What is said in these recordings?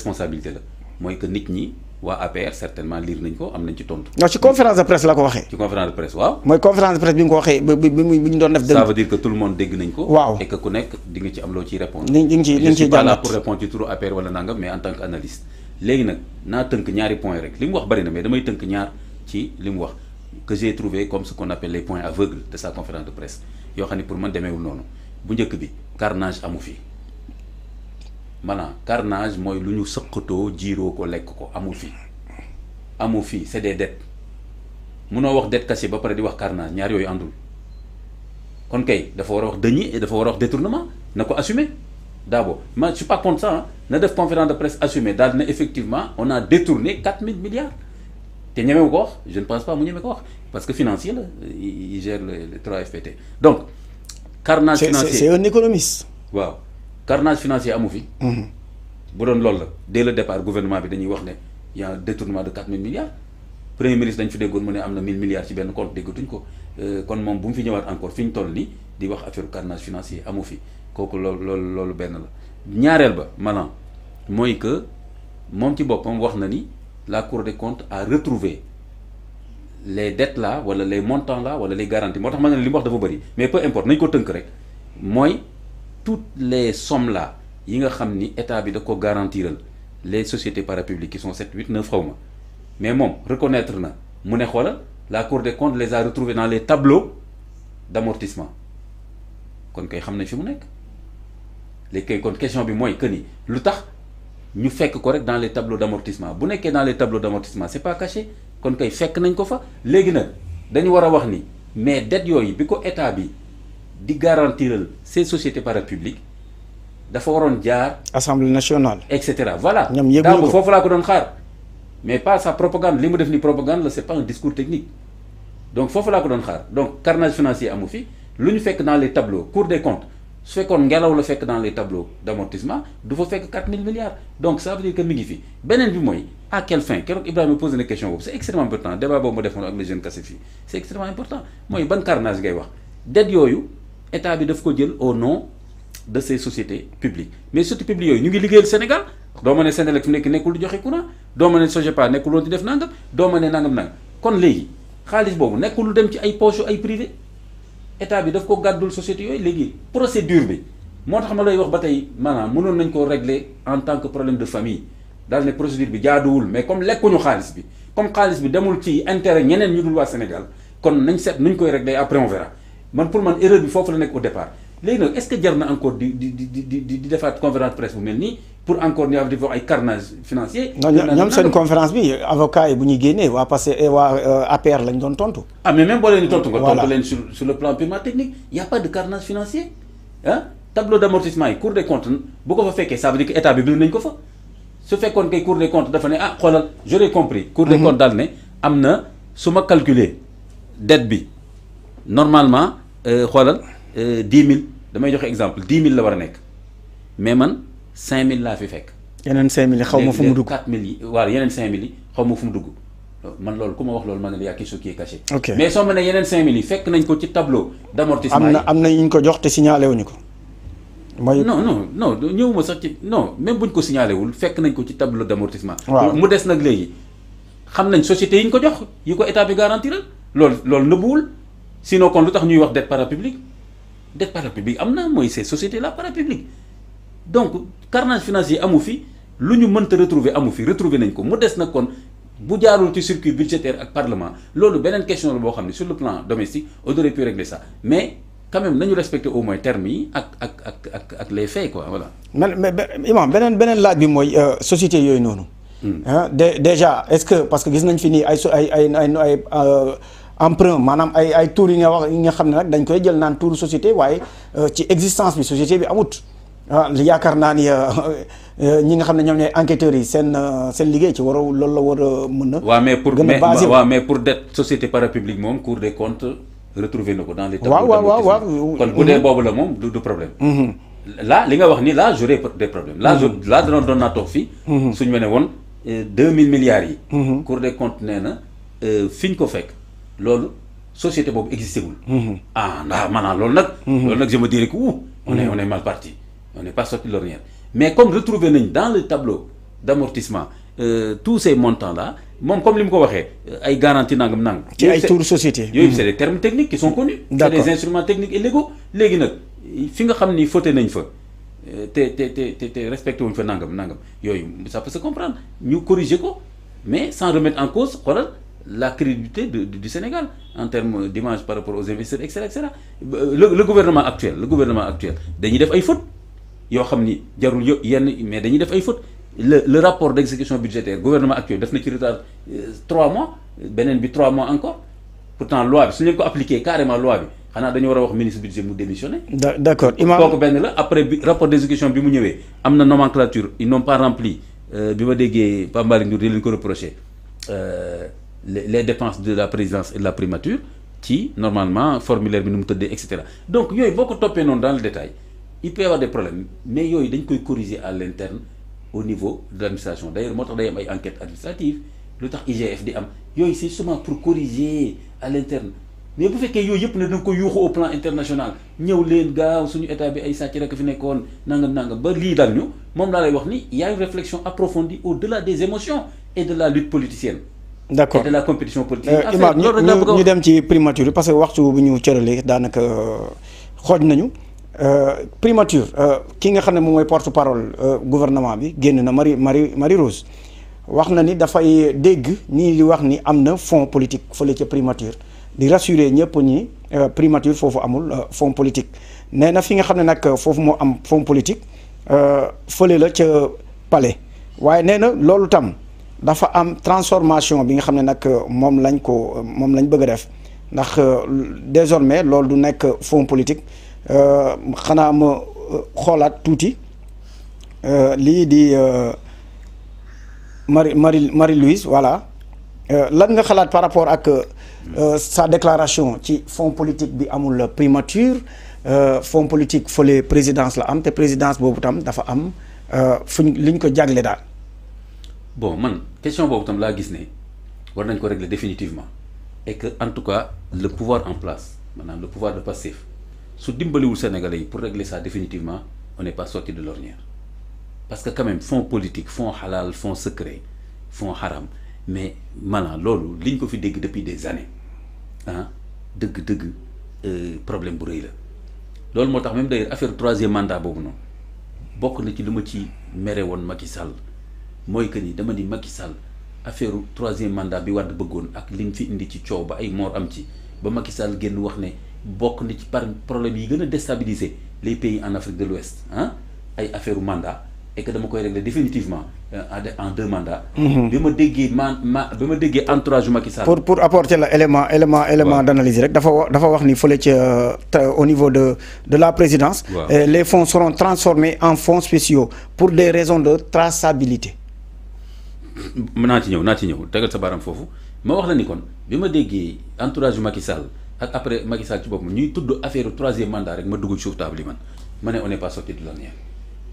responsabilité la mooy que nit ñi waa APR certainement lire nañ ko am nañ ci tontu. non ci conférence de presse la ko waxee. ci conférence de presse waaw. mooy conférence de presse bi nga ko waxee bi ñu doon def. ça veut dire que tout le monde dégg nañ ko. waaw et que ku nekk di nga ci am loo ciy répondre. ni ngi ciy je suis pas là pour répondre ci turu APR wala nangam mais en tant que analyste. léegi nag naa tënk ñaari points rek li mu wax bari na mais damay tënk ñaar ci li mu wax que j'ai trouvé comme ce qu'on appelle les points aveugles de sa conférence de presse yoo xam ne pour man demeewul noonu bu njëkk bi carnage amu fi. maanaam carnage mooy lu ñu sëqatoo jiiroo ko lekk ko amu fi c'est des dettes munoo wax dette cachée ba pare di wax carnage ñaar yooyu àndul kon kay dafa war a wax deniers et dafa war a wax détournement na ko assumer d'abord man je suis pas contre ça na def conférence de presse assumé daal na effectivement on a détourné 4000 milliards te ñemewu ko wax je ne pense pas mu ñeme ko wax parce que financier la il gère le 3FPT donc carnage financier c'est un économiste waaw carnage financier amu fi. bu doon loolu la dès le départ gouvernement bi dañuy wax ne y a un détournement de 4000 milliards premier ministre dañ fi déggoon mu ne am na 1000 milliards ci benn compte déggatuñ ko kon moom bu mu fi ñëwaat encore fi ñu toll nii di wax affaire carnage financier amu fi kooku loolu benn la. ñaareel ba maanaam mooy que moom ci boppam wax na ni la Cour des comptes a retrouvé les dettes là wala les montants là wala les garanties moo tax ma ne li mu wax dafa bëri mais peu importe nañ ko tënk rek mooy. toutes les sommes là yi nga xam ni état bi da ko garantiral les sociétés parapubliques qui sont 7 8 9 xaw ma mais moom reconnaître na mu ne xoolal la Cour des comptes les a retrouvés dans les tableaux d'amortissement kon kay xam nañ fi mu nekk léegi kay kon question bi mooy que ni lu tax ñu fekk ko rek dans les tableaux d'amortissement bu nekkee dans les tableaux d'amortissement c'est pas caché kon kay fekk nañ ko fa léegi nag dañu war a wax ni mais dettes yooyu bi ko état bi di garantiral ces sociétés parapubliques dafa waroon jaar. Assemblée nationale. et cetera voilà. ñoom yëg daaw foofu laa ko doon xaar mais pas sa propagande li mu def ni propagande la c'est pas un discours technique donc foofu laa ko doon xaar donc carnage financier amu fi lu ñu fekk dans les tableaux Cour des comptes su fekkoon ngelaw la fekk dans les tableaux d'amortissement du fa fekk 4000 milliards donc ça veut dire que mi ngi fi beneen bi mooy à quelle fin keroog Ibrahima posé na question boobu c'est extrêmement important débat boobu ma defoon ak les jeunes cassé fii c'est extrêmement important mooy ban carnage ngay wax dette yooyu. état bi daf ko jël au nom de ces sociétés publiques mais sociétés publiques yooyu ñu ngi liggéeyal Sénégal doo ma ne Sénélec fi nekk nekkul di joxe courant doo ma ne Sogepa nekkul woon di def nangam doo ma ne nangam kon léegi xaalis boobu nekkul lu dem ci ay poche ay privé état bi daf ko gàddul sociétés yooyu léegi procédure bi moo tax ma lay wax ba tey maanaam mënoon nañ ko régler en tant que problème de famille daal ne procédure bi jaaduwul mais comme lekkuñu xaalis bi comme xaalis bi demul ci intérêt ñeneen ñu dul waa Sénégal kon nañ seet nuñ koy régler après on verra man pour man erreur bi foofu la nekk au départ léegi nag est-ce que jar na encore di defaat conférence presse bu mel nii pour encore ñu di wax ay carnage financier. ñoom seen conférence bi avocat yi bu ñuy génnee waa passé waa APR lañ doon tontu. ah mais même boo leen di tontu nga tontu leen sur le plan purement technique y a pas de carnage financier ah tableau d'amortissement yi Cour des comptes bu ko fa fekkee ça veut dire que état bi bind nañ ko fa su fekkoon kay Cour des comptes dafa ne ah xoolal j'aurais compris. Cour des comptes daal ne am na su ma calculer dette bi normalement xoolal 10 000 damay joxe exemple 10 000 la war a nekk mais man 5 000 laa fi fekk. yeneen 5 000 yi xaw ma fu mu dugg 4 000 yi waaw yeneen 5 000 yi xaw ma fu mu dugg man loolu ku ma wax loolu ma ne la y a quelque chose qui est caché. ok mais soo ma ne yeneen 5 000 yi fekk nañ ko ci tableau d'amortissement yi. am na ñu ko jox te signalé wuñu ko. mooy non ñëwuma sax ci non même buñ ko signalé wul fekk nañ ko ci tableau d'amortissement. waaw mu des nag léegi xam nañ société yi ñu ko jox yi ko état bi garantiral loolu nëbbuwul. sinon kon lu tax ñuy wax dette parapublique dette parapublique am na mooy ces sociétés là parapubliques donc carnage financier amu fi lu ñu mënta retrouver amu fi retrouver nañ ko mu des nag kon bu jaarul ci circuit budgétaire ak parlement loolu beneen question la boo xam ne sur le plan domestique on aurait pu régler ça mais quand même nañu respecter au moins termes yi ak les faits quoi voilà. mais imam beneen laaj bi mooy société yooyu noonu. déjà est-ce que parce que gis nañ fi nii ay emprunt maanaam ay tours yi nga wax yi nga xam ne nag dañ koy jël naan tour société waaye ci existence bi société bi amut yaakaar naa ni ñi nga xam ne ñoom ñooy enquêteurs yi seen liggéey ci loolu la war a mën a. waaw mais pour dette société parapublique moom Cour des comptes retrouvé na ko dans les tableaux d'amortissement kon bu dee boobu la moom du problème. là li nga wax ni là j'aurais des problèmes. là doon naa toog fii. suñu ma ne woon 2000 milliards yi. Cour des comptes nee na fi ñu ko fekk. loolu société boobu existé wul. ndax maanaam loolu nag je me dirais que on est mal parti on n'est pas sorti de l'ornière mais comme retrouvé nañ dans le tableau d'amortissement tous ces montants là moom comme li mu ko waxee ay garantie nangam. ci ay tour société. yooyu c'est des termes techniques qui sont connus. D'accord. C'est des instruments techniques et légaux léegi nag fi nga xam ni fauté nañ fa te respecté wuñ fa nangam yooyu ça peut se comprendre ñu corriger ko mais sans remettre en cause xoolal la crédibilité du Sénégal en termes d'image par rapport aux investisseurs et cetera le gouvernement actuel dañuy def ay fautes yoo xam ni jarul yenn mais dañuy def ay fautes le rapport d'exécution budgétaire gouvernement actuel def na ci retard 3 mois beneen bi 3 mois encore pourtant loi bi su ñu leen ko appliqué carrément loi bi xanaa dañu war a wax ministre budget mu démissionné. D'accord Imam kooku benn la après bi rapport d'exécution bi mu ñëwee am na nomenclature ils n'ont pas rempli bi ma déggee Pape Malick Ndour di leen ko reproché les dépenses de la présidence et de la primature ci normalement formulaire bi nu mu tëddee et cetera donc yooyu boo ko toppee noonu dans le détail il peut y avoir des problèmes mais yooyu dañ koy corriger à l'interne au niveau de l'administration d'ailleurs moo tax day am ay enquêtes administratives lu tax IGF di am yooyu c'est justement pour corriger à l'interne mais bu fekkee yooyu yëpp ne da nga ko yuuxu au plan international ñëw leen gaaw suñu état bi ay sàcc rek fi nekkoon nangam ba lii dal ñu moom laa lay wax ni il y a une réflexion approfondie au-delà des émotions et de la lutte politicienne. D'accord et de la compétition politique. Imam ñu dem ci primature parce que waxtu bu ñu cëralee daanaka xooj nañu primature ki nga xam ne moom mooy porte-parole gouvernement bi génn na Marie Rose wax na ni dafay dégg ñii di wax ni am na fonds politique fële ca primature di rassurer ñëpp ñi primature foofu amul fonds politique nee na fi nga xam ne nag foofu moo am fonds politique fële la ca palais waaye nee na loolu tam dafa am transformation bi nga xam ne nag moom lañ bëgg a def ndax désormais loolu du nekk fonds politique xanaa ma xoolaat tuuti lii di Marie-Louise voilà lan nga xalaat par rapport ak sa déclaration ci fonds politique bi amul primature fonds politique fële présidence la am te présidence boobu tam dafa am fuñ liñ ko jagle daal. Bon man question boobu tam laa gis ne war nañ ko régler définitivement et que en tout cas le pouvoir en place maanaam le pouvoir de Pastef su dimbaliwul Sénégalais yi pour régler ça définitivement on n'est pas sorti de l'ornière parce que quand même fonds politique fonds halal fonds secret fonds haram mais maanaam loolu liñ ko fi dégg depuis des années ah dëgg problème bu rëy la loolu moo tax même d'ailleurs affaire 3e mandat boobu noonu bokk na ci lu ma ci mere woon Macky Sall mooy que ni dama ni Macky Sall affaire 3e mandat bi Wade bëggoon ak liñ fi indi ci coow ba ay mort am ci ba Macky Sall génn wax ne bokk na ci par problème yi gën a déstabiliser les pays en Afrique de l'Ouest ah ay affaire mandat et que dama koy régler définitivement en 2 mandats. bi ma déggee bi ma déggee entourage Macky Sall. pour apporter la élément d'analyse rek dafa wax ni fële ca au niveau de la présidence. Les fonds seront transformés en fonds spéciaux pour des raisons de traçabilité. naa ci ñëw tegal sa baaraam foofu ma wax la ni kon bi ma déggee entourage Macky Sall ak après Macky Sall ci boppam ñuy tudd affaire 3e mandat rek ma dugg ci suuf table yi ma ne on n'est pas sorti de l'ornière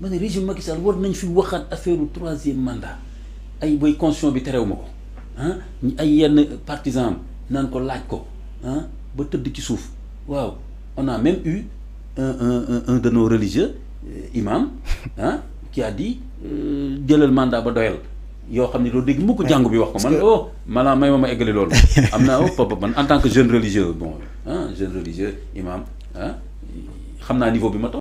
ma ne régime Macky Sall war nañ fi waxaat affaire 3e mandat ay boy constitution bi terew ma ko ay yenn partisans naan ko laaj ko ba tëdd ci suuf waaw on a même eu un de nos religieux imam qui a dit jëlal mandat ba doyal yoo xam ne loolu dégg mu ko jàngu bi wax ko man may ma eggale loolu am naa man en tant que jeune religieux jeune religieux imam xam naa niveau bi ma toog